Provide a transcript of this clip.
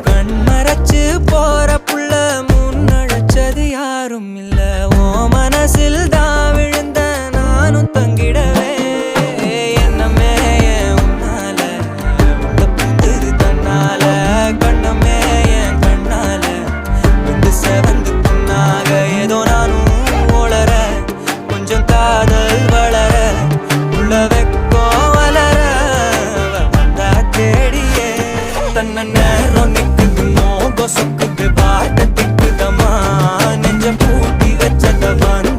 கண் மறைச்சு போற புள்ள முன்னழைச்சது யாரும் இல்ல. ஓ மனசில் தான் விழுந்த நானும் தங்கிடவே என்னமே உன்னால உள்ள புந்துது தன்னால கண்ணமே என் கண்ணால வந்து செவந்து புண்ணாக ஏதோ நானும் ஓளற கொஞ்சம் காதல் வளர உள்ள வெக்கோ வளர வந்தா தேடியே தன்ன நேரம் நிக்குது மோக சொக்குது பாட்ட திக்குதமா நெஞ்ச பூட்டி வச்சதவான்